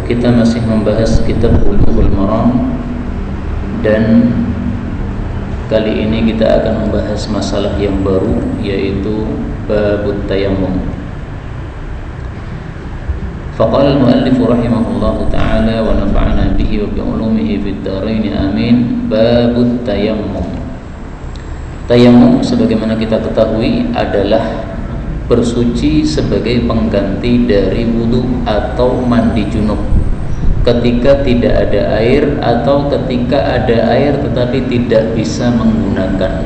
Kita masih membahas kitab Bulughul Maram, dan kali ini kita akan membahas masalah yang baru, yaitu babut tayammum. Faqala al-muallif rahimahullahu ta'ala wa nafa'ana bihi wa bi'ulumihi fid dharain amin. Babut tayammum. Tayammum sebagaimana kita ketahui adalah bersuci sebagai pengganti dari wudu atau mandi junub ketika tidak ada air atau ketika ada air tetapi tidak bisa menggunakan.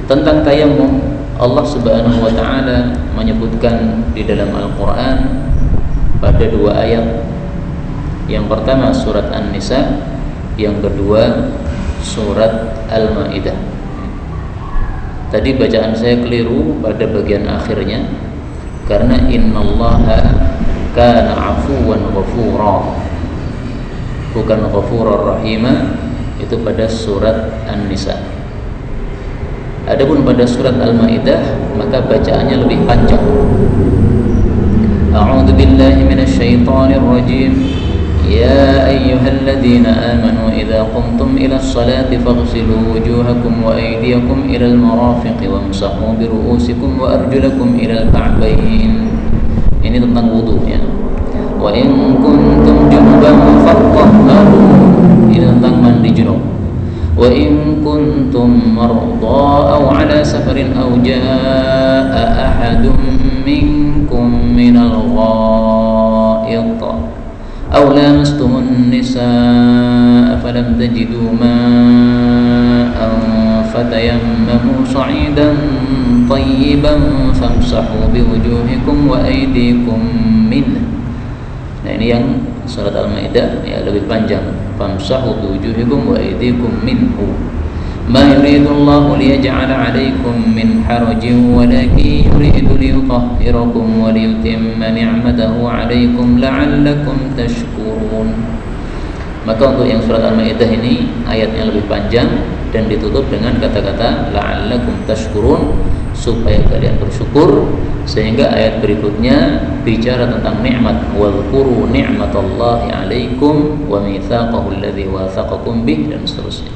Tentang tayammum, Allah Subhanahu wa taala menyebutkan di dalam Al-Qur'an pada dua ayat. Yang pertama surat An-Nisa, yang kedua surat Al-Maidah. Tadi bacaan saya keliru pada bagian akhirnya, karena innallaha kana afuwan ghafura, bukan ghafurur rahima, itu pada surat An-Nisa. Adapun pada surat Al-Maidah maka bacaannya lebih panjang. A'udzu billahi minasyaitonir rajim. يا أيها الذين آمنوا إذا قمتم إلى الصلاة فاغسلوا وجوهكم وأيديكم إلى المرافق وامسحوا برؤوسكم وأرجلكم إلى الكعبين. Ini tentang wudu ya. Wa in kuntum junuban fatahharu. Ini tentang mandi junub. Wa in kuntum marda aw ala safarin aw jaa ahadun minkum minal ghaid أو لامستم النساء فلم تجدوا ماء فتيمموا صعيدا طيبا فامسحوا بوجوهكم وأيديكم منه. Nah ini yang surat Al-Maidah ya, lebih panjang. Famsahu biwujuhikum wa aydikum minhu. Ma yuridullahu liyaj'ala 'alaykum min harajin walakin yuridu liyutahhirakum wa liyutimma ni'matahu 'alaykum la'allakum tashkurun. Maka untuk yang surat Al-Maidah ini ayatnya lebih panjang dan ditutup dengan kata-kata la'allakum tashkurun, supaya kalian bersyukur, sehingga ayat berikutnya bicara tentang nikmat, wadhkuru ni'matallahi 'alaikum wa mitsaqahu alladzi wathaqakum bih, dan seterusnya.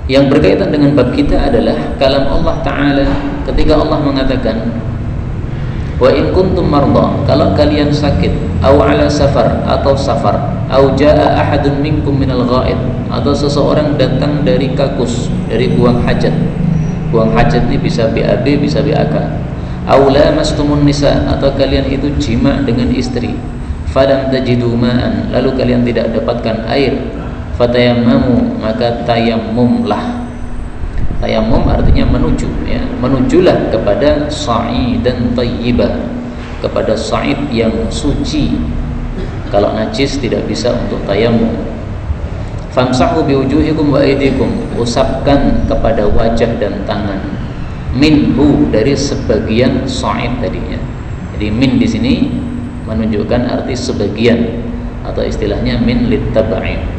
Yang berkaitan dengan bab kita adalah kalam Allah Ta'ala ketika Allah mengatakan wa in kuntum marda, kalau kalian sakit, au ala safar, atau safar, au jaa ahadun minkum minal ghaid, atau seseorang datang dari kakus, dari buang hajat. Buang hajat ini bisa BAB, bisa BAK. Au lamastumun nisa, atau kalian itu jima dengan istri. Falam tajidu ma'an, lalu kalian tidak dapatkan air. Fatayammamu, maka tayammumlah. Tayammum artinya menuju ya. Menujulah kepada sa'idan thayyibah, kepada sa'id yang suci. Kalau najis tidak bisa untuk tayammum. Famsahu biwujuhikum wa aydikum, usapkan kepada wajah dan tangan. Minhu, dari sebagian sa'id tadinya. Jadi min di sini menunjukkan arti sebagian, atau istilahnya min litab'in.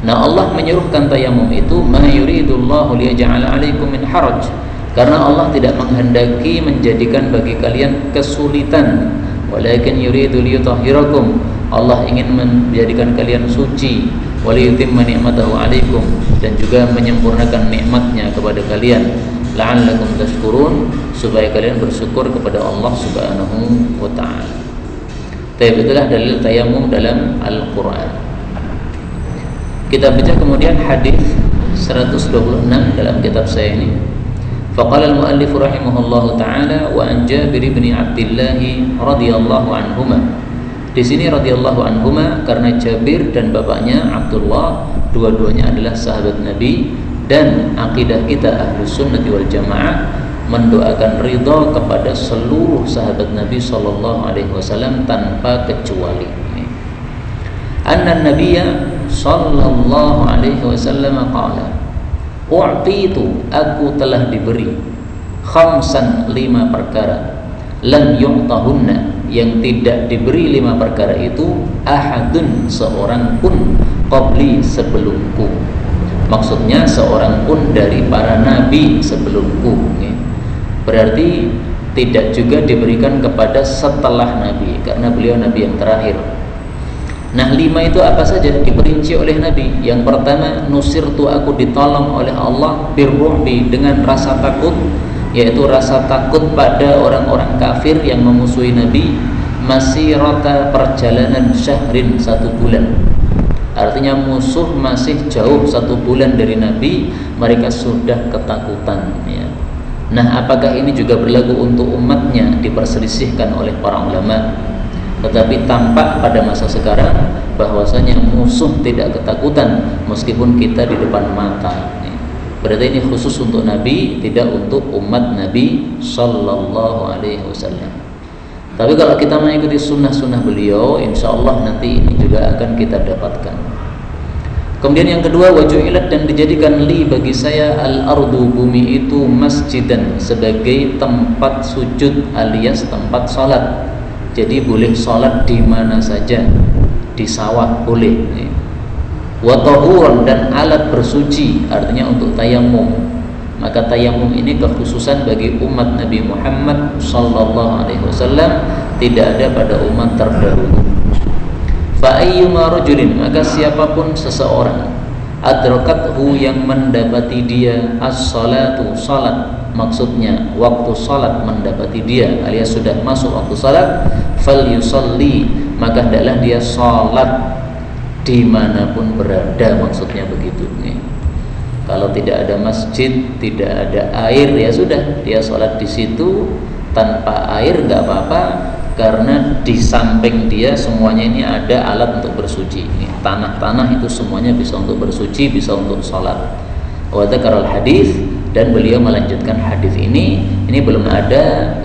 Nah, Allah menyuruhkan tayamum itu ma yuridullahu liyaj'ala 'alaikum min haraj, karena Allah tidak menghendaki menjadikan bagi kalian kesulitan, walakin yuridu liyutahhirakum, Allah ingin menjadikan kalian suci, wa liyutimma ni'matahu 'alaikum, dan juga menyempurnakan nikmatnya kepada kalian, la'allakum tashkurun, supaya kalian bersyukur kepada Allah Subhanahu wa ta'ala. Itulah dalil tayamum dalam Al-Qur'an. Kita baca kemudian hadis 126 dalam kitab saya ini. Faqala al-muallif rahimahullahu taala wa an Jabir bin Abdullah radhiyallahu anhuma. Di sini radhiyallahu anhuma karena Jabir dan bapaknya Abdullah dua-duanya adalah sahabat Nabi, dan akidah kita Ahlus Sunnah wal Jamaah mendoakan ridha kepada seluruh sahabat Nabi sallallahu alaihi wasallam tanpa kecuali. Anna Nabiyya sallallahu alaihi wasallam qala, u'titu, aku telah diberi, khamsan, 5 perkara, lam yu'tahunna, yang tidak diberi 5 perkara itu, ahadun, seorang pun, qabli, sebelumku. Maksudnya seorang pun dari para nabi sebelumku. Berarti tidak juga diberikan kepada setelah Nabi, karena beliau Nabi yang terakhir. Nah, 5 itu apa saja diperinci oleh Nabi. Yang pertama, nusirtu, aku ditolong oleh Allah, birruhbi, dengan rasa takut, yaitu rasa takut pada orang-orang kafir yang memusuhi Nabi, masirata, perjalanan syahrin, 1 bulan. Artinya musuh masih jauh 1 bulan dari Nabi, mereka sudah ketakutan, ya. Nah, apakah ini juga berlaku untuk umatnya? Diperselisihkan oleh para ulama. Tetapi tampak pada masa sekarang bahwasanya musuh tidak ketakutan meskipun kita di depan mata. Berarti ini khusus untuk Nabi, tidak untuk umat Nabi Sallallahu Alaihi Wasallam. Tapi kalau kita mengikuti sunnah-sunnah beliau, insya Allah nanti ini juga akan kita dapatkan. Kemudian yang kedua, waju'ilat, dan dijadikan li, bagi saya, al-ardu, bumi itu, masjidan, sebagai tempat sujud alias tempat salat. Jadi boleh salat di mana saja, di sawah boleh. Wa tahuran, dan alat bersuci, artinya untuk tayamum. Maka tayamum ini kekhususan bagi umat Nabi Muhammad sallallahu alaihi wasallam, tidak ada pada umat terdahulu. Fa ayyuma rajulin, maka siapapun seseorang, adrakathu, yang mendapati dia as-salatu, salat, maksudnya waktu salat mendapati dia alias sudah masuk waktu salat, falyusalli, maka hendaklah dia salat dimanapun berada, maksudnya begitu nih. Kalau tidak ada masjid, tidak ada air, ya sudah, dia sholat di situ tanpa air nggak apa-apa, karena di samping dia semuanya ini ada alat untuk bersuci. Tanah-tanah itu semuanya bisa untuk bersuci, bisa untuk sholat. Wa dzakarul hadis, dan beliau melanjutkan hadis ini. Ini belum ada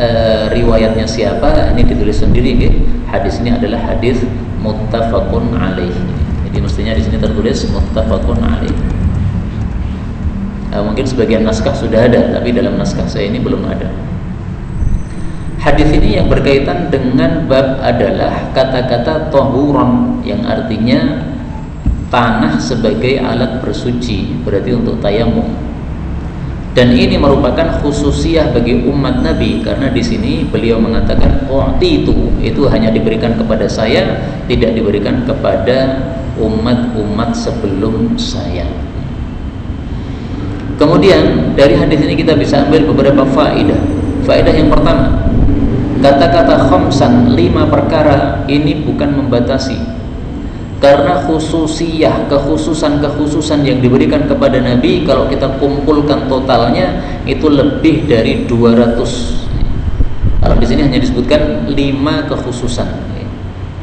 riwayatnya siapa, ini ditulis sendiri. Hadis ini adalah hadis muttafaqun alaih. Jadi mestinya di sini tertulis muttafaqun alaih. Mungkin sebagian naskah sudah ada, tapi dalam naskah saya ini belum ada. Hadis ini yang berkaitan dengan bab adalah kata-kata tahuran, yang artinya tanah sebagai alat bersuci, berarti untuk tayamum. Dan ini merupakan khususiyah bagi umat Nabi, karena di sini beliau mengatakan itu hanya diberikan kepada saya, tidak diberikan kepada umat-umat sebelum saya. Kemudian dari hadis ini kita bisa ambil beberapa faedah. Faedah yang pertama, kata-kata khamsan, 5 perkara, ini bukan membatasi, karena khususiyah, kekhususan yang diberikan kepada Nabi, kalau kita kumpulkan totalnya itu lebih dari 200. Kalau di sini hanya disebutkan 5 kekhususan,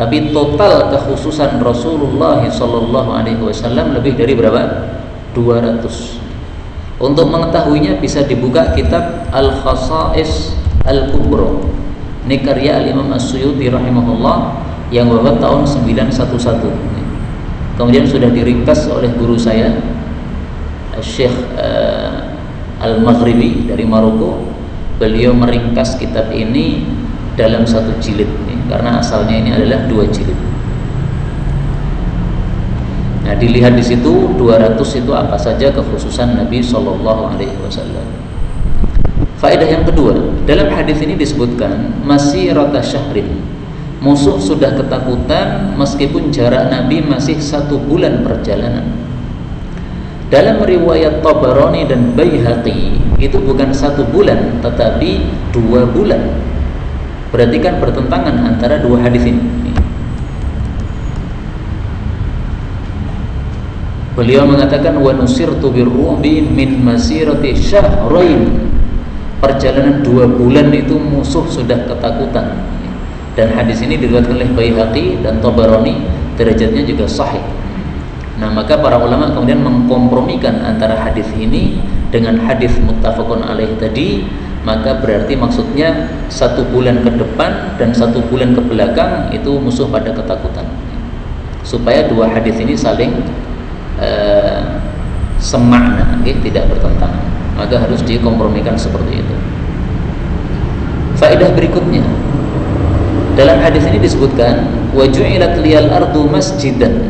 tapi total kekhususan Rasulullah SAW lebih dari berapa? 200. Untuk mengetahuinya bisa dibuka kitab Al-Khasa'is Al-Kubra. Ini karya Al-Imam As-Suyuti rahimahullah yang wafat tahun 911. Kemudian sudah diringkas oleh guru saya, Syekh Al-Maghribi dari Maroko. Beliau meringkas kitab ini dalam 1 jilid, karena asalnya ini adalah 2 jilid. Nah, dilihat di situ 200 itu apa saja kekhususan Nabi Shallallahu Alaihi Wasallam. Faedah yang kedua, dalam hadis ini disebutkan masirata syahrin, musuh sudah ketakutan meskipun jarak Nabi masih 1 bulan perjalanan. Dalam riwayat Tabarani dan Baihaqi itu bukan 1 bulan tetapi 2 bulan. Berarti kan bertentangan antara 2 hadis ini. Beliau mengatakan wa nusirtu birru'bi min masirati syahrain. Perjalanan 2 bulan itu musuh sudah ketakutan. Dan hadis ini diriwayatkan oleh Baihaqi dan Tabarani, derajatnya juga sahih. Nah, maka para ulama kemudian mengkompromikan antara hadis ini dengan hadis muttafaqun alaih tadi, maka berarti maksudnya 1 bulan ke depan dan 1 bulan ke belakang itu musuh pada ketakutan. Supaya 2 hadis ini saling semakna, tidak bertentangan, maka harus dikompromikan seperti itu. Faedah berikutnya, dalam hadis ini disebutkan wa ju'ilat liyal ardu masjidan.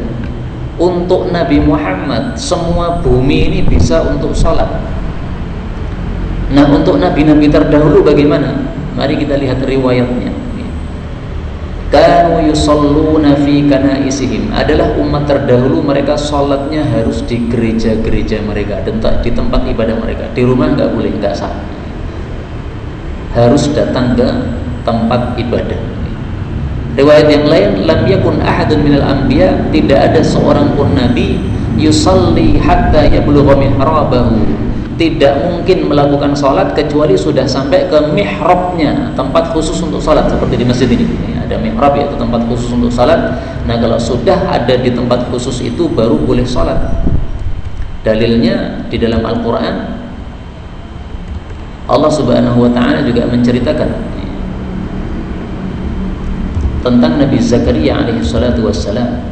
Untuk Nabi Muhammad semua bumi ini bisa untuk sholat. Nah, untuk nabi-nabi terdahulu bagaimana? Mari kita lihat riwayatnya. Kanu yusalluna fi kanaisihim, adalah umat terdahulu mereka sholatnya harus di gereja-gereja mereka, di tempat ibadah mereka. Di rumah nggak boleh, nggak sah. Harus datang ke tempat ibadah. Riwayat yang lain, lam yakun ahadun minal anbiya, tidak ada seorang pun nabi yusalli hatta yablugha mihrabahu, tidak mungkin melakukan sholat kecuali sudah sampai ke mihrabnya, tempat khusus untuk sholat, seperti di masjid ini ada mihrab, yaitu tempat khusus untuk sholat. Nah, kalau sudah ada di tempat khusus itu baru boleh sholat. Dalilnya di dalam Al-Quran, Allah Subhanahu wa ta'ala juga menceritakan tentang Nabi Zakaria alaihi salatu wassalam.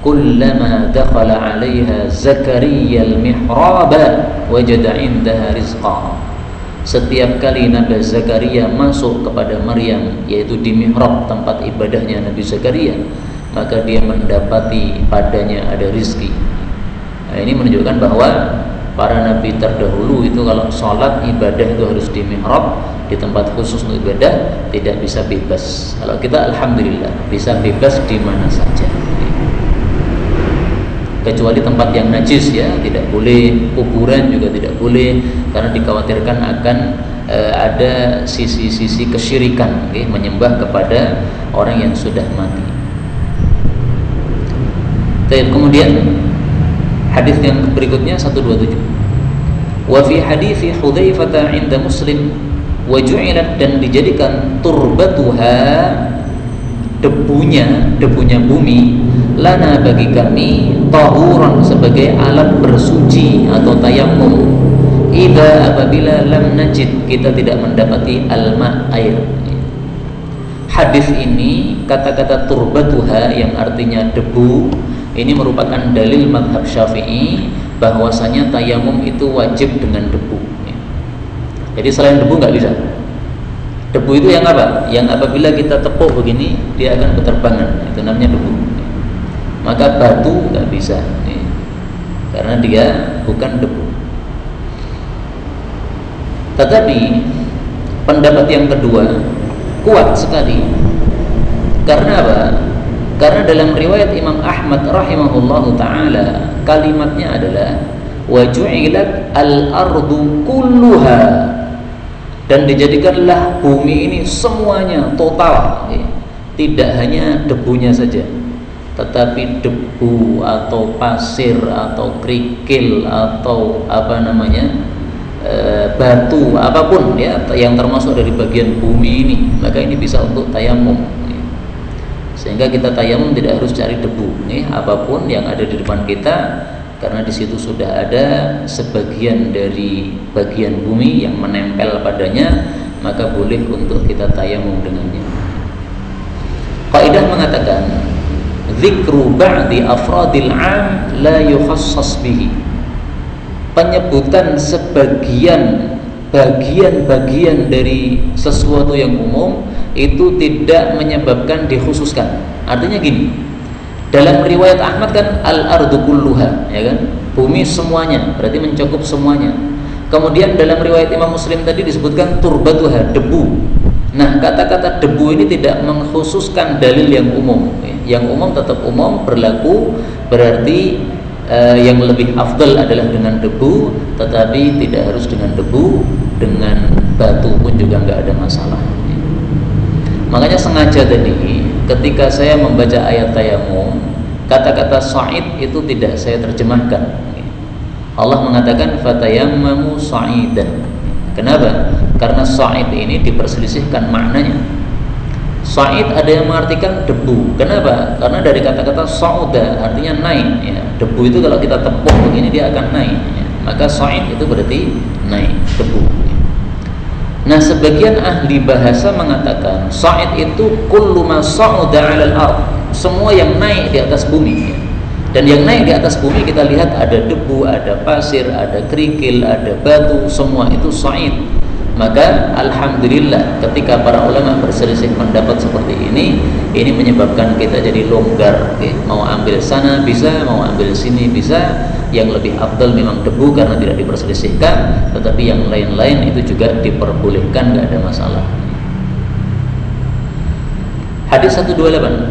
Kullama dakhala 'alaiha Zakaria al-mihraba wajada 'indaha rizqa. Setiap kali Nabi Zakaria masuk kepada Maryam, yaitu di mihrab tempat ibadahnya Nabi Zakaria, maka dia mendapati padanya ada rizki. Nah, ini menunjukkan bahwa para nabi terdahulu itu kalau sholat ibadah itu harus di mihrab, di tempat khusus untuk ibadah, tidak bisa bebas. Kalau kita alhamdulillah bisa bebas di mana saja, kecuali tempat yang najis, ya tidak boleh. Kuburan juga tidak boleh, karena dikhawatirkan akan ada sisi-sisi kesyirikan, menyembah kepada orang yang sudah mati. Kemudian hadis yang berikutnya 127. Wa fi hadithi Hudzaifah 'inda Muslim wa ju'ilat, dan dijadikan turbatuha, debunya bumi, lana bagi kami, tahuran, sebagai alat bersuci atau tayammum, idza apabila lam najid, kita tidak mendapati alma, air. Hadis ini, kata-kata turbatuha yang artinya debu, ini merupakan dalil mazhab Syafi'i bahwasanya tayamum itu wajib dengan debu. Jadi selain debu nggak bisa. Debu itu yang apa? Yang apabila kita tepuk begini dia akan berterbangan, itu namanya debu. Maka batu nggak bisa, karena dia bukan debu. Tetapi pendapat yang kedua kuat sekali. Karena apa? Karena dalam riwayat Imam Ahmad rahimahullahu ta'ala, kalimatnya adalah wa ju'ilat al-ardu kulluha, dan dijadikanlah bumi ini semuanya, total, tidak hanya debunya saja, tetapi debu atau pasir atau kerikil atau batu, apapun ya yang termasuk dari bagian bumi ini, maka ini bisa untuk tayamum. Sehingga kita tayamum tidak harus cari debu, apapun yang ada di depan kita, karena di situ sudah ada sebagian dari bagian bumi yang menempel padanya, maka boleh untuk kita tayamum dengannya. Kaidah mengatakan, dzikru ba'di afradil 'am la yukhassas bihi. Penyebutan bagian-bagian dari sesuatu yang umum itu tidak menyebabkan dikhususkan. Artinya gini, dalam riwayat Ahmad kan al-ardu kulluha, ya kan? Bumi semuanya, berarti mencakup semuanya. Kemudian dalam riwayat Imam Muslim tadi disebutkan turbatuha, debu. Nah, kata-kata debu ini tidak mengkhususkan dalil yang umum. Yang umum tetap umum berlaku, berarti yang lebih afdal adalah dengan debu, tetapi tidak harus dengan debu, dengan batu pun juga nggak ada masalah. Makanya sengaja tadi ketika saya membaca ayat tayamum, kata-kata sa'id itu tidak saya terjemahkan. Allah mengatakan fatayammamu sa'idan. Kenapa? Karena sa'id ini diperselisihkan maknanya. Sa'id ada yang mengartikan debu. Kenapa? Karena dari kata-kata sa'uda artinya naik, ya. Debu itu kalau kita tepuk begini dia akan naik, ya. Maka sa'id itu berarti naik, debu. Nah, sebagian ahli bahasa mengatakan sa'id itu kullu ma sa'uda 'alal ard, semua yang naik di atas bumi, ya. Dan yang naik di atas bumi kita lihat ada debu, ada pasir, ada kerikil, ada batu, semua itu sa'id. Maka alhamdulillah ketika para ulama berselisih pendapat seperti ini menyebabkan kita jadi longgar, okay? Mau ambil sana bisa, mau ambil sini bisa. yang lebih afdal memang debu karena tidak diperselisihkan, tetapi yang lain-lain itu juga diperbolehkan, nggak ada masalah. Hadis 128,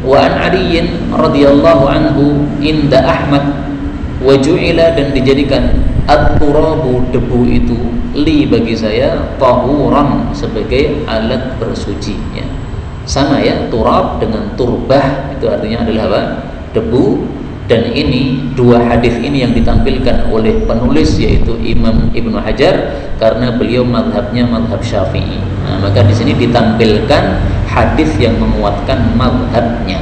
wa an Aliyin radhiyallahu anhu inda Ahmad wa ju'ila, dan dijadikan at-turabu, debu itu, li bagi saya, tahuran, sebagai alat bersuci ya. Sama ya, turab dengan turbah itu artinya adalah apa? Debu. Dan ini dua hadis ini yang ditampilkan oleh penulis yaitu Imam Ibnu Hajar karena beliau mazhabnya mazhab Syafi'i. Nah, maka di sini ditampilkan hadis yang menguatkan mazhabnya.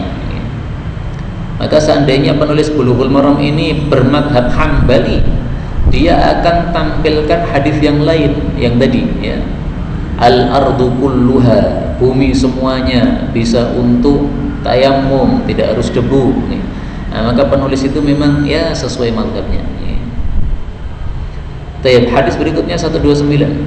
Maka seandainya penulis Bulughul Maram ini bermadhab Hambali, dia akan tampilkan hadis yang lain yang tadi ya. Al-ardu kulluha, bumi semuanya bisa untuk tayamum, tidak harus debu. Nah, maka penulis itu memang ya sesuai mazhabnya. Baik, hadis berikutnya 129.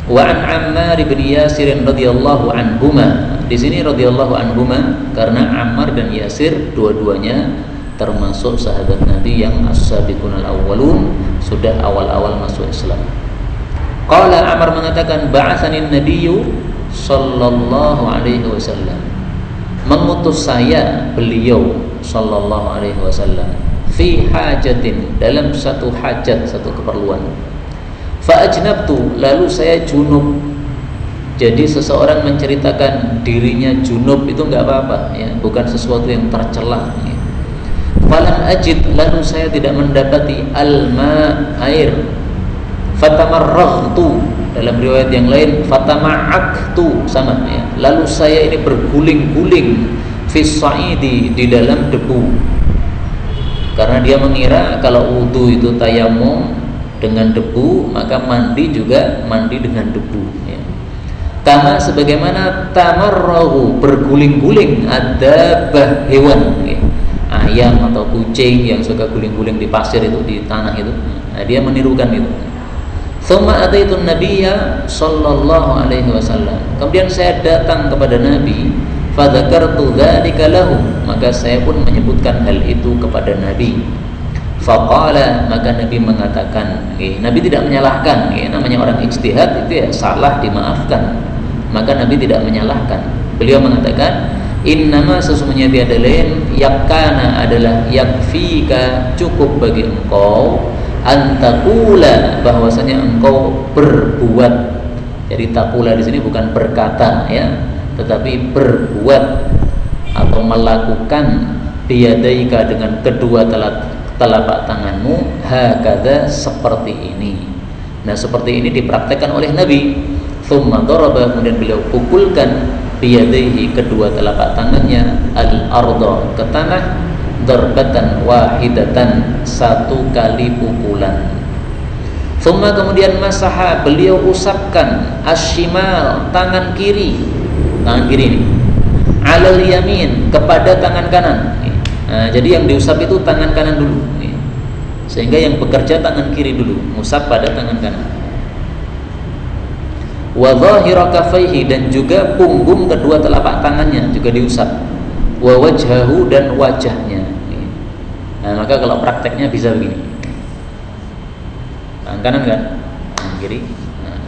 Wa an Ammar bin Yasir radhiyallahu anhuma. Di sini radhiyallahu anhuma karena Ammar dan Yasir dua-duanya termasuk sahabat Nabi yang as-sabiqunal awwalun, sudah awal-awal masuk Islam. Qala, Ammar mengatakan, ba'atsanin nabiyyu sallallahu alaihi wasallam, mengutus saya beliau sallallahu alaihi wasallam, fi hajatin, dalam satu hajat, satu keperluan. Fa ajnabtu, lalu saya junub. Jadi seseorang menceritakan dirinya junub itu enggak apa-apa ya, bukan sesuatu yang tercela ya. Falam ajid, lalu saya tidak mendapati alma, air. Fatamarraghtu, dalam riwayat yang lain fatama'aktu, sama ya. Lalu saya ini berguling-guling fis sa'idi, di dalam debu. Karena dia mengira kalau wudu itu tayamum dengan debu, maka mandi juga mandi dengan debu ya. Kama sebagaimana tamarrahu, berguling-guling, ada hewan ya. Ayam atau kucing yang suka guling-guling di pasir itu, di tanah itu. Nah, dia menirukan itu. Tsumma ataitun nabiyya sallallahu alaihi wasallam. Kemudian saya datang kepada Nabi, fadzakartu dzalika lahu, maka saya pun menyebutkan hal itu kepada Nabi. Faqala, maka Nabi mengatakan, Nabi tidak menyalahkan, namanya orang ijtihad itu ya salah dimaafkan. Maka Nabi tidak menyalahkan. Beliau mengatakan, innama, sesungguhnya tiada lain, yakana adalah yakfika, cukup bagi engkau, antakula, bahwasanya engkau berbuat. Jadi takula di sini bukan berkata ya, tetapi berbuat atau melakukan, biyadaika, dengan kedua telapak tanganmu, hakadha, seperti ini. Nah, seperti ini dipraktekkan oleh Nabi. Tsumma daraba, kemudian beliau pukulkan, biyadaihi, kedua telapak tangannya, al-ardha, ke tanah, darbatan wahidatan, satu kali pukulan. Tsumma, kemudian masaha, beliau usapkan, asyimal, tangan kiri ini, alal yamin, kepada tangan kanan. Nah, jadi yang diusap itu tangan kanan dulu, sehingga yang bekerja tangan kiri dulu, usap pada tangan kanan. Wa dhahira kaffaihi, dan juga punggung kedua telapak tangannya juga diusap. Wa wajhahu, dan wajahnya. Nah, maka kalau prakteknya bisa begini, tangan kanan kan, tangan kiri. Nah,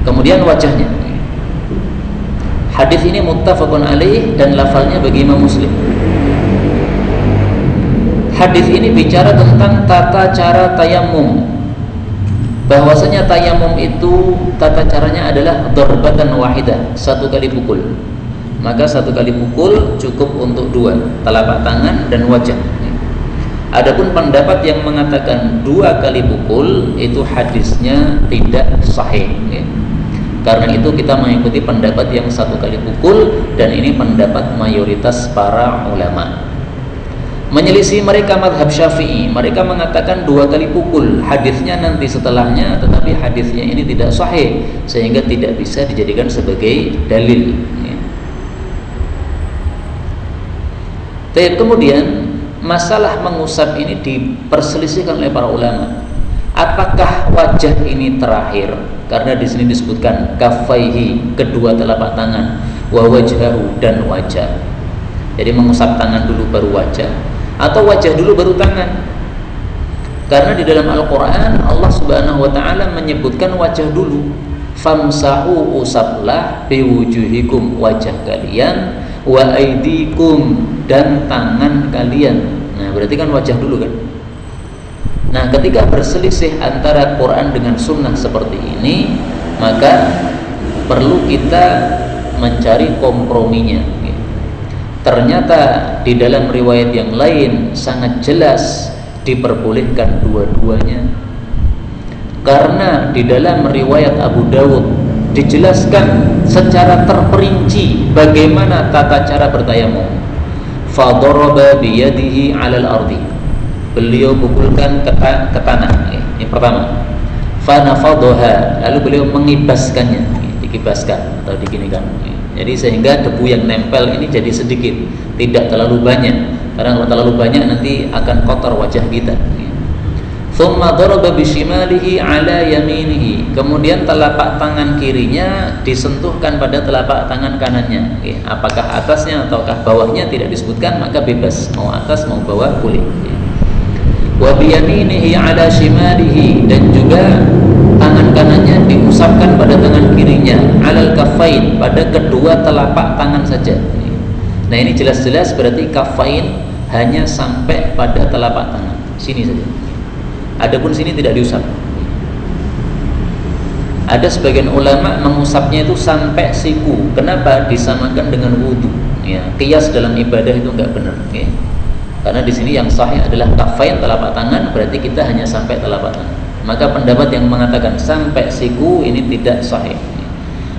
kemudian wajahnya. Hadis ini muttafaqun alaih dan lafalnya bagi Imam Muslim. Hadis ini bicara tentang tata cara tayamum, bahwasanya tayamum itu tata caranya adalah darbatan wahidah, satu kali pukul. Maka satu kali pukul cukup untuk dua telapak tangan dan wajah. Adapun pendapat yang mengatakan dua kali pukul itu hadisnya tidak sahih ya. Karena itu kita mengikuti pendapat yang satu kali pukul, dan ini pendapat mayoritas para ulama. Menyelisih mereka mazhab Syafi'i, mereka mengatakan dua kali pukul, hadisnya nanti setelahnya, tetapi hadisnya ini tidak sahih sehingga tidak bisa dijadikan sebagai dalil ya. Kemudian masalah mengusap ini diperselisihkan oleh para ulama. Apakah wajah ini terakhir? Karena di sini disebutkan kaffaihi, kedua telapak tangan, wa wajhahu, dan wajah. Jadi mengusap tangan dulu baru wajah, atau wajah dulu baru tangan. Karena di dalam Al-Quran Allah Subhanahu wa ta'ala menyebutkan wajah dulu. Famsahu, usaplah, biwujuhikum, wajah kalian, wa aidikum, dan tangan kalian. Nah berarti kan wajah dulu kan. Nah ketika berselisih antara Quran dengan sunnah seperti ini, maka perlu kita mencari komprominya. Ternyata di dalam riwayat yang lain sangat jelas diperbolehkan dua-duanya. Karena di dalam riwayat Abu Dawud dijelaskan secara terperinci bagaimana tata cara bertayamum. Fadaraba biyadihi 'alal ardi. Beliau pukulkan ke tanah. Ini pertama. Fanafadhaha, lalu beliau mengibaskannya, dikibaskan atau diginikan. Jadi sehingga debu yang nempel ini jadi sedikit, tidak terlalu banyak. Karena kalau terlalu banyak nanti akan kotor wajah kita. Tsumma daraba bishimalihi 'ala yaminihi. Kemudian telapak tangan kirinya disentuhkan pada telapak tangan kanannya. Apakah atasnya ataukah bawahnya tidak disebutkan, maka bebas, mau atas mau bawah boleh. Wa biyaminihi 'ala shimalihi, dan juga tangan kanannya diusapkan pada tangan kirinya, 'alal kaffain, pada kedua telapak tangan saja. Nah ini jelas-jelas berarti kaffain hanya sampai pada telapak tangan, sini saja. Adapun sini tidak diusap. Ada sebagian ulama mengusapnya itu sampai siku. Kenapa? Disamakan dengan wudu. Ya, qiyas dalam ibadah itu enggak benar. Ya. Karena di sini yang sahih adalah kaffain, telapak tangan, berarti kita hanya sampai telapak tangan. Maka pendapat yang mengatakan sampai siku ini tidak sahih.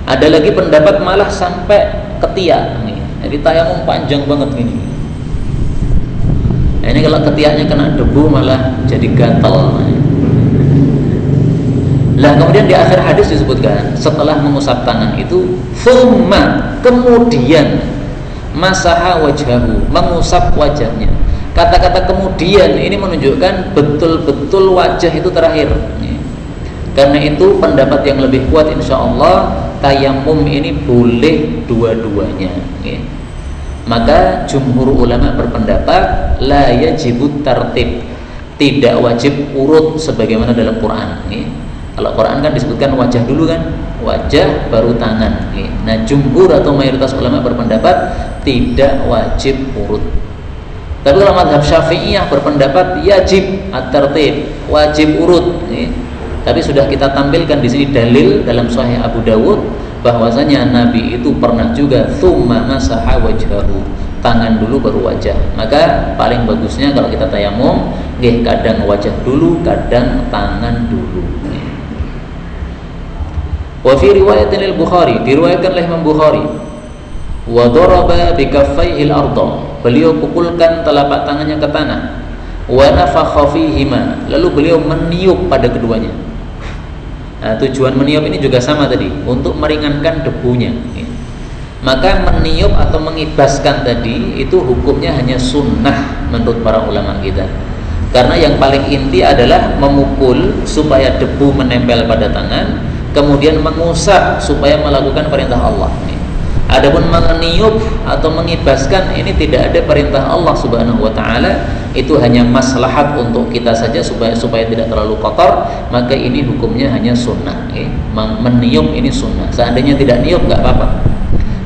Ada lagi pendapat malah sampai ketiak. Jadi tayamum panjang banget ini. Nah, ini kalau ketiaknya kena debu malah jadi gatal. Lah kemudian di akhir hadis disebutkan setelah mengusap tangan itu, thumma, kemudian masaha wajhahu, mengusap wajahnya. Kata-kata kemudian ini menunjukkan betul-betul wajah itu terakhir. Karena itu pendapat yang lebih kuat insya Allah tayamum ini boleh dua-duanya. Maka jumhur ulama berpendapat la yajibut tartib, tidak wajib urut sebagaimana dalam Quran. Kalau Quran kan disebutkan wajah dulu kan, wajah baru tangan. Nah jumhur atau mayoritas ulama berpendapat tidak wajib urut. Tapi kalau mazhab Syafi'iyah berpendapat yajib at-tartib, wajib urut. Tapi sudah kita tampilkan di sini dalil dalam Sahih Abu Dawud bahwasanya Nabi itu pernah juga tsumma masaha wajhahu, tangan dulu baru wajah. Maka paling bagusnya kalau kita tayamum, kadang wajah dulu, kadang tangan dulu. Wa fi riwayatin al-Bukhari, diriwayatkan oleh Imam Bukhari, wa daraba bi kaffaihi al-ardh, beliau pukulkan telapak tangannya ke tanah, wa nafakha fihima, lalu beliau meniup pada keduanya. Nah, tujuan meniup ini juga sama tadi, untuk meringankan debunya. Maka meniup atau mengibaskan tadi itu hukumnya hanya sunnah menurut para ulama kita. Karena yang paling inti adalah memukul supaya debu menempel pada tangan, kemudian mengusap supaya melakukan perintah Allah. Adapun meniup atau mengibaskan ini tidak ada perintah Allah Subhanahu wa taala, itu hanya maslahat untuk kita saja supaya tidak terlalu kotor, maka ini hukumnya hanya sunnah. Meniup ini sunnah. Seandainya tidak niup enggak apa-apa.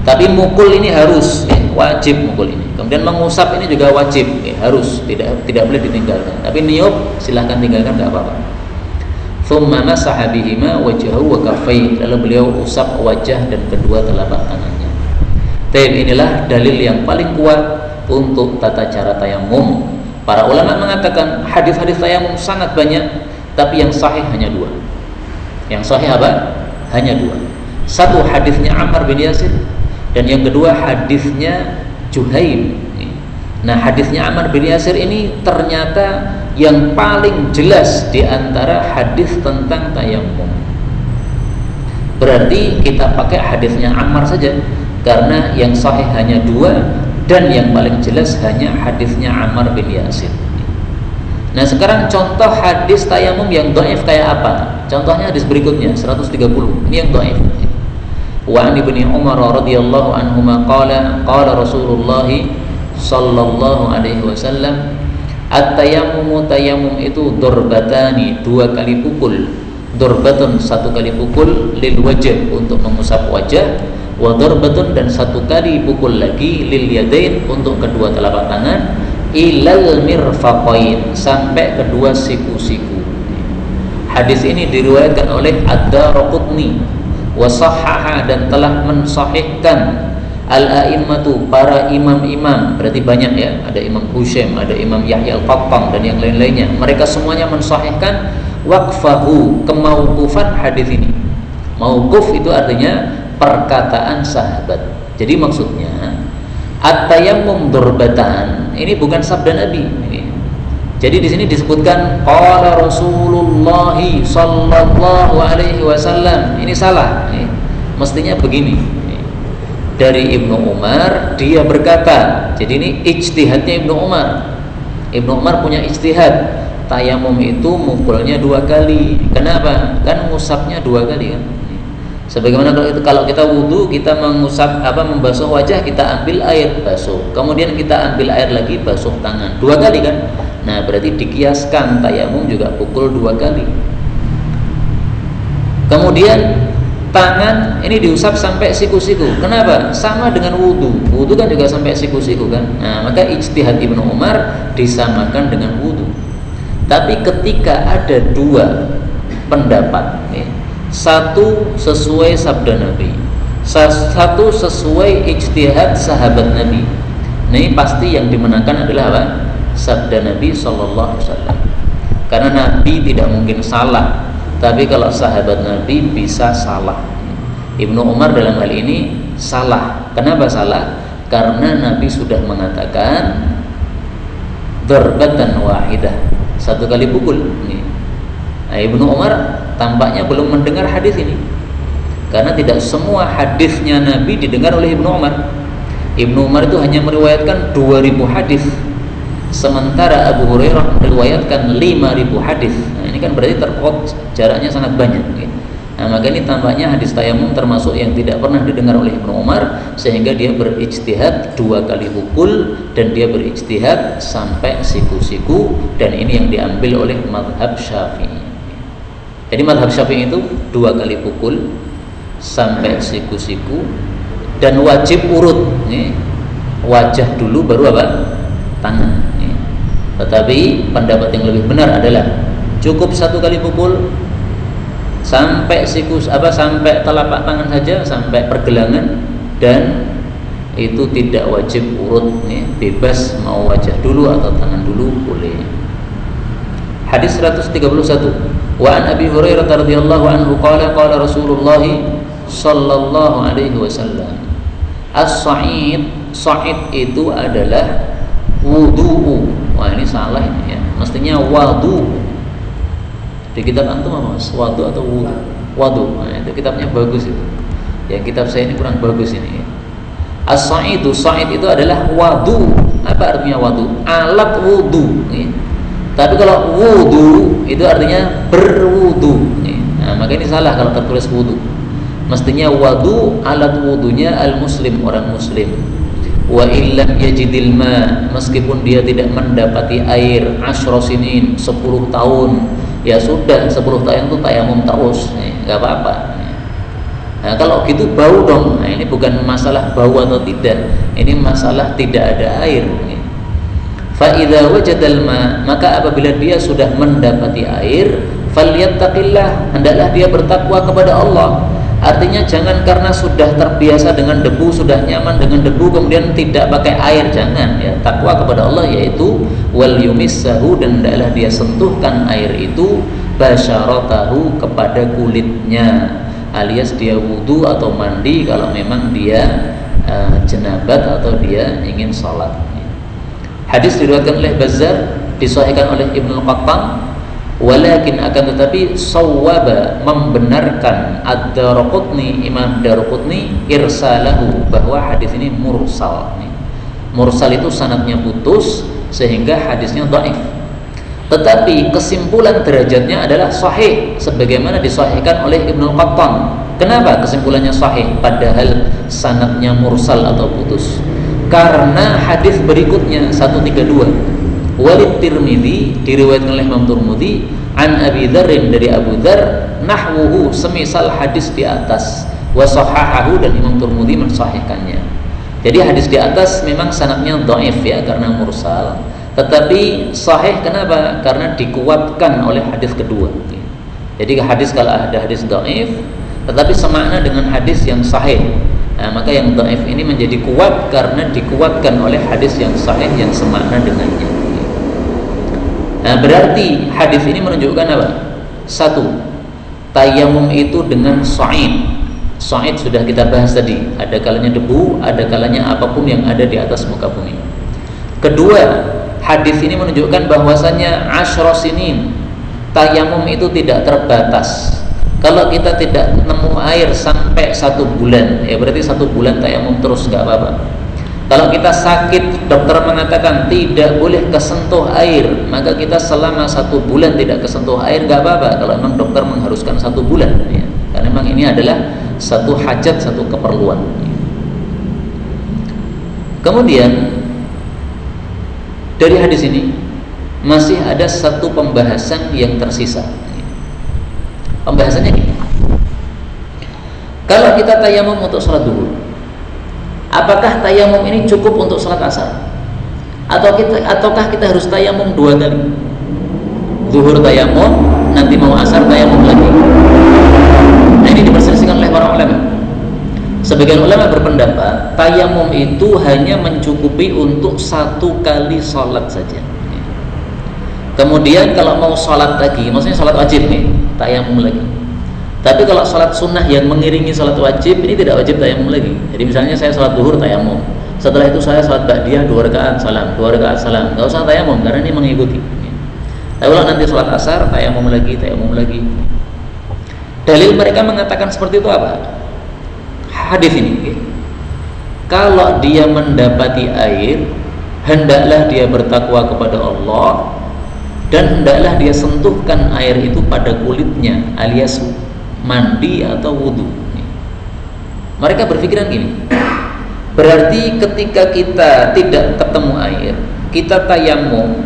Tapi mukul ini harus, wajib mukul ini. Kemudian mengusap ini juga wajib, harus, tidak boleh ditinggalkan. Tapi niup silahkan tinggalkan enggak apa-apa. Tsumma masaha bihima wajhahu wa kaffaihi, lalu beliau usap wajah dan kedua telapak tangannya. Inilah dalil yang paling kuat untuk tata cara tayamum. Para ulama mengatakan hadis-hadis tayamum sangat banyak, tapi yang sahih hanya dua. Yang sahih apa? Hanya dua. Satu hadisnya Ammar bin Yasir, dan yang kedua hadisnya Juhaim. Nah hadisnya Ammar bin Yasir ini ternyata yang paling jelas di antara hadis tentang tayamum. Berarti kita pakai hadisnya Ammar saja, karena yang sahih hanya dua dan yang paling jelas hanya hadisnya Ammar bin Yasir. Nah sekarang contoh hadis tayamum yang dhaif kayak apa? Contohnya hadis berikutnya 130. Ini yang dhaif. Wa an Ibnu Umar radhiyallahu anhuma qala Rasulullah sallallahu alaihi wasallam, at-tayammum itu dorbatani, 2 kali pukul, dorbatun 1 kali pukul, lil wajh untuk mengusap wajah, wa dorbatun dan 1 kali pukul lagi, lil yadain untuk kedua telapak tangan, ilal mirfaqain sampai kedua siku-siku. Hadis ini diriwayatkan oleh Ad-Daraqutni wa sahhaha dan telah mensahihkan al-a'immatu, para imam-imam, berarti banyak ya, ada Imam Hushaim, ada Imam Yahya al-Qattan dan yang lain-lainnya. Mereka semuanya mensahihkan waqfahu, kemauqufan hadis ini. Mauquf itu artinya perkataan sahabat. Jadi maksudnya at-tayammum durbatan ini bukan sabda Nabi. Jadi di sini disebutkan qala Rasulullah sallallahu alaihi wasallam. Ini salah. Mestinya begini. Dari Ibnu Umar dia berkata. Jadi ini ijtihadnya Ibnu Umar. Ibnu Umar punya ijtihad. Tayamum itu mukulnya 2 kali. Kenapa? Kan ngusapnya 2 kali kan. Sebagaimana kalau kita wudu, kita mengusap membasuh wajah, kita ambil air basuh, kemudian kita ambil air lagi basuh tangan 2 kali kan. Nah berarti dikiaskan tayamum juga pukul 2 kali. Kemudian tangan ini diusap sampai siku-siku. Kenapa? Sama dengan wudu. Wudu kan juga sampai siku-siku kan. Nah maka ijtihad Ibnu Umar disamakan dengan wudu. Tapi ketika ada 2 pendapat, satu sesuai sabda Nabi, satu sesuai ijtihad sahabat Nabi. Nah ini pasti yang dimenangkan adalah apa? Sabda Nabi sallallahu alaihi wasallam. Karena Nabi tidak mungkin salah, tapi kalau sahabat Nabi bisa salah. Ibnu Umar dalam hal ini salah. Kenapa salah? Karena Nabi sudah mengatakan darbatan wahidah, 1 kali pukul. Nah, Ibnu Umar tampaknya belum mendengar hadis ini, karena tidak semua hadisnya Nabi didengar oleh Ibnu Umar. Ibnu Umar itu hanya meriwayatkan 2000 hadis, sementara Abu Hurairah meriwayatkan 5000 hadis. Nah, ini kan berarti jaraknya sangat banyak. Nah, maka ini tampaknya hadis tayamum termasuk yang tidak pernah didengar oleh Ibnu Umar, sehingga dia berijtihad 2 kali pukul dan dia berijtihad sampai siku-siku, dan ini yang diambil oleh mazhab Syafi'i. Jadi mazhab Syafi'i itu 2 kali pukul sampai siku-siku dan wajib urut. Wajah dulu baru apa? Tangan. Tetapi pendapat yang lebih benar adalah cukup 1 kali pukul sampai sampai telapak tangan saja, sampai pergelangan, dan itu tidak wajib urut. Bebas mau wajah dulu atau tangan dulu boleh. Hadis 131. Wa an Abi Hurairah radhiyallahu anhu qala qala Rasulullah sallallahu alaihi wasallam, as-sa'id, sa'id itu adalah wudu. Wah ini salah ini ya. Mestinya wadu. Di kitab antum apa Mas? Wadu atau wudu? Wadu. Nah, itu kitabnya bagus itu. Yang kitab saya ini kurang bagus ini. As-sa'idu, sa'id itu adalah wadu. Apa artinya wadu? Alat wudu. Tapi kalau wudu itu artinya berwudu. Nah, maka ini salah kalau tertulis wudu. Mestinya wadu, alat wudunya al-muslim, orang muslim. Wa illam yajidil ma, meskipun dia tidak mendapati air 10 sinin, 10 tahun. Ya sudah, 10 tahun itu tayamum terus. Enggak apa-apa. Nah, kalau gitu bau dong. Nah, ini bukan masalah bau atau tidak. Ini masalah tidak ada air. Fa idza wajadal ma, maka apabila dia sudah mendapati air, falyattaqillah, hendaklah dia bertakwa kepada Allah. Artinya jangan karena sudah terbiasa dengan debu, sudah nyaman dengan debu, kemudian tidak pakai air, jangan ya. Takwa kepada Allah yaitu wal yumissahu, dan hendaklah dia sentuhkan air itu basyaratahu, kepada kulitnya, alias dia wudu atau mandi kalau memang dia jenabat atau dia ingin sholat. Hadis diriwayatkan oleh Bazzar, disahihkan oleh Ibnu Qattan, walakin akan tetapi sawwaba, membenarkan Ad-Daraqutni, Imam Daraqutni, irsalahu, bahwa hadis ini mursal. Mursal itu sanadnya putus sehingga hadisnya dhaif. Tetapi kesimpulan derajatnya adalah sahih sebagaimana disahihkan oleh Ibnu Qattan. Kenapa kesimpulannya sahih padahal sanadnya mursal atau putus? karena hadis berikutnya 132. Walid Tirmidzi, diriwayatkan oleh Imam Tirmidzi, an Abi Dzar dari Abu Dzar, nahwuhu, semisal hadis di atas, wa sahahahu, dan Imam Tirmidzi mensahihkannya. Jadi hadis di atas memang sanadnya dhaif ya karena mursal, tetapi sahih kenapa? Karena dikuatkan oleh hadis kedua. Jadi hadis, kalau ada hadis dhaif tetapi semakna dengan hadis yang sahih, nah, maka yang dhaif ini menjadi kuat karena dikuatkan oleh hadis yang sahih yang semakna dengannya. Nah, berarti hadis ini menunjukkan apa? Satu, tayamum itu dengan sa'id. Sa'id sudah kita bahas tadi, ada kalanya debu, ada kalanya apapun yang ada di atas muka bumi. Kedua, hadis ini menunjukkan bahwasannya asyra sinin, tayamum itu tidak terbatas. Kalau kita tidak nemu air sampai 1 bulan, ya berarti 1 bulan tayamum terus, nggak apa-apa. Kalau kita sakit, dokter mengatakan tidak boleh kesentuh air, maka kita selama 1 bulan tidak kesentuh air, nggak apa-apa. Kalau memang dokter mengharuskan 1 bulan, ya. Karena memang ini adalah satu hajat, satu keperluan. Kemudian dari hadis ini masih ada satu pembahasan yang tersisa. Pembahasannya gini, kalau kita tayamum untuk sholat duhur, apakah tayamum ini cukup untuk sholat asar? Ataukah kita harus tayamum 2 kali? Zuhur tayamum, nanti mau asar tayamum lagi. Nah, ini diperselisihkan oleh para ulama. Sebagian ulama berpendapat tayamum itu hanya mencukupi untuk 1 kali sholat saja. Kemudian kalau mau sholat lagi, maksudnya sholat wajib nih, tayamum lagi. Tapi kalau sholat sunnah yang mengiringi sholat wajib, ini tidak wajib tayamum lagi. Jadi misalnya saya sholat duhur tayamum, setelah itu saya sholat ba'diyah 2 rakaat salam, 2 rakaat salam, nggak usah tayamum karena ini mengikuti. Tapi kalau nanti sholat asar tayamum lagi, tayamum lagi. Dalil mereka mengatakan seperti itu apa? Hadis ini, kalau dia mendapati air, hendaklah dia bertakwa kepada Allah, dan hendaklah dia sentuhkan air itu pada kulitnya, alias mandi atau wudhu. Mereka berpikiran gini, berarti ketika kita tidak ketemu air, kita tayamum,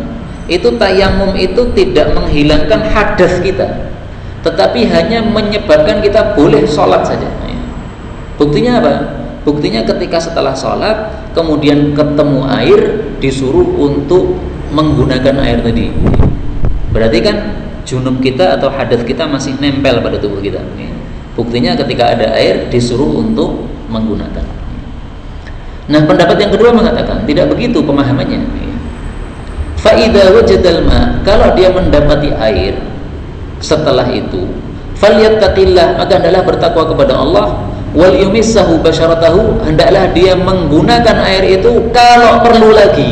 tayamum itu tidak menghilangkan hadas kita, tetapi hanya menyebabkan kita boleh sholat saja. Buktinya apa? Buktinya ketika setelah sholat kemudian ketemu air, disuruh untuk menggunakan air tadi. Berarti kan junub kita atau hadas kita masih nempel pada tubuh kita. Buktinya ketika ada air disuruh untuk menggunakan. Nah, pendapat yang kedua mengatakan tidak begitu pemahamannya. Fa idza wajadal ma, kalau dia mendapati air, setelah itu falyattaqillah, maka hendaklah bertakwa kepada Allah, wal yumissahu basyaratahu, hendaklah dia menggunakan air itu kalau perlu lagi.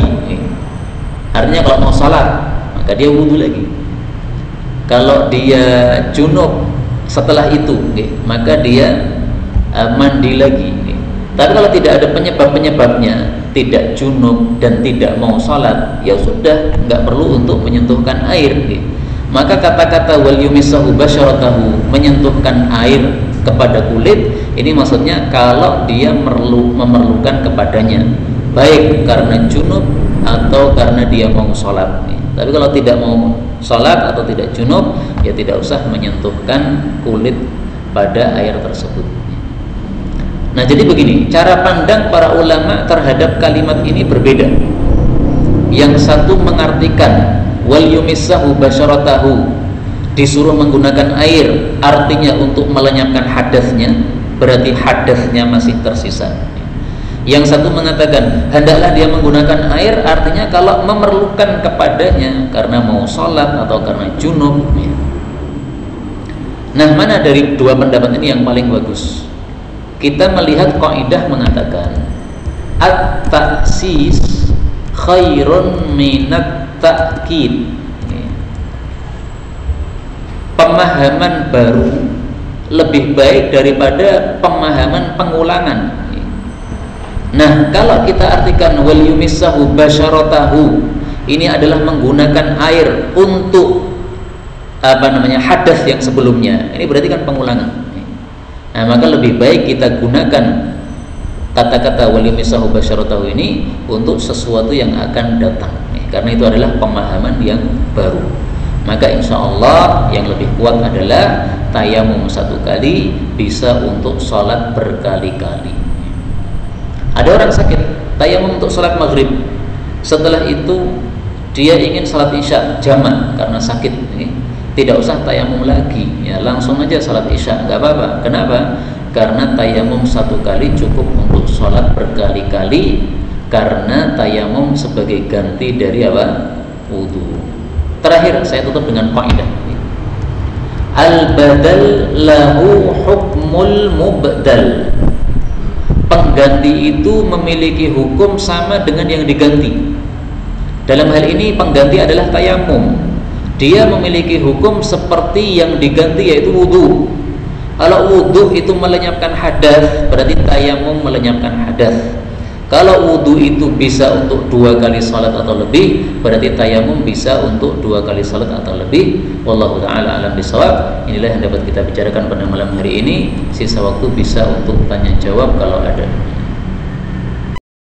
Artinya kalau mau salat maka dia wudhu lagi. Kalau dia junub setelah itu, maka dia mandi lagi. Tapi kalau tidak ada penyebab-penyebabnya, tidak junub dan tidak mau salat, ya sudah, nggak perlu untuk menyentuhkan air. Maka kata-kata wal yumissahu basyaratahu, menyentuhkan air kepada kulit, ini maksudnya kalau dia memerlukan kepadanya, baik karena junub atau karena dia mau sholat. Tapi kalau tidak mau sholat atau tidak junub, ya tidak usah menyentuhkan kulit pada air tersebut. Nah, jadi begini, cara pandang para ulama terhadap kalimat ini berbeda. Yang satu mengartikan wal yumissahu basyaratahu, disuruh menggunakan air, artinya untuk melenyapkan hadasnya, berarti hadasnya masih tersisa. Yang satu mengatakan hendaklah dia menggunakan air, artinya kalau memerlukan kepadanya karena mau sholat atau karena junub. Nah, mana dari dua pendapat ini yang paling bagus? Kita melihat kaidah mengatakan at-taksis khairun minat ta'kid. Pemahaman baru lebih baik daripada pemahaman pengulangan. Nah, kalau kita artikan wal yumissahu basyaratahu, ini adalah menggunakan air untuk hadas yang sebelumnya. Ini berarti kan pengulangan. Nah, maka lebih baik kita gunakan kata-kata walimisahu basyaratahu ini untuk sesuatu yang akan datang, karena itu adalah pemahaman yang baru. Maka insya Allah yang lebih kuat adalah tayamum satu kali bisa untuk sholat berkali-kali. Ada orang sakit, tayamum untuk sholat maghrib, setelah itu dia ingin sholat isya jamak karena sakit, tidak usah tayamum lagi, ya langsung aja sholat isya, nggak apa-apa. Kenapa? Karena tayamum satu kali cukup untuk sholat berkali-kali, karena tayamum sebagai ganti dari apa? Wudu. Terakhir saya tutup dengan kaidah. Al-badal lahu hukmul mubdal. Pengganti itu memiliki hukum sama dengan yang diganti. Dalam hal ini pengganti adalah tayamum. Dia memiliki hukum seperti yang diganti, yaitu wudu. Kalau wudu itu melenyapkan hadas, berarti tayamum melenyapkan hadas. Kalau wudu itu bisa untuk 2 kali salat atau lebih, berarti tayamum bisa untuk 2 kali salat atau lebih. Wallahu ta'ala alam bisawab. Inilah yang dapat kita bicarakan pada malam hari ini. Sisa waktu bisa untuk tanya jawab kalau ada.